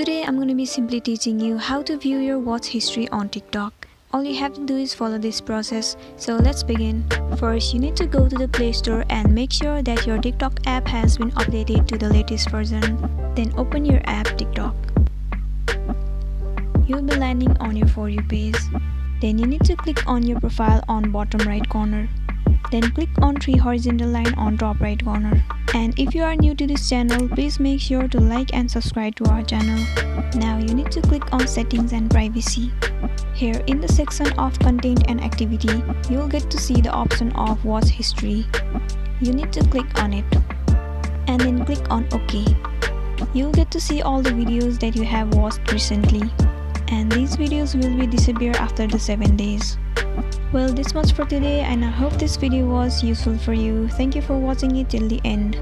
today I'm going to be simply teaching you how to view your watch history on TikTok. All you have to do is follow this process. So let's begin. First, you need to go to the Play Store and make sure that your TikTok app has been updated to the latest version. Then open your app TikTok. You'll be landing on your For You page. Then you need to click on your profile on bottom right corner. Then click on 3 horizontal line on top right corner. And if you are new to this channel, please make sure to like and subscribe to our channel. Now you need to click on Settings and Privacy. Here in the section of Content and Activity, you'll get to see the option of Watch History. You need to click on it. And then click on OK. You'll get to see all the videos that you have watched recently. And these videos will be disappear after the 7 days. Well, this much for today, and I hope this video was useful for you. Thank you for watching it till the end.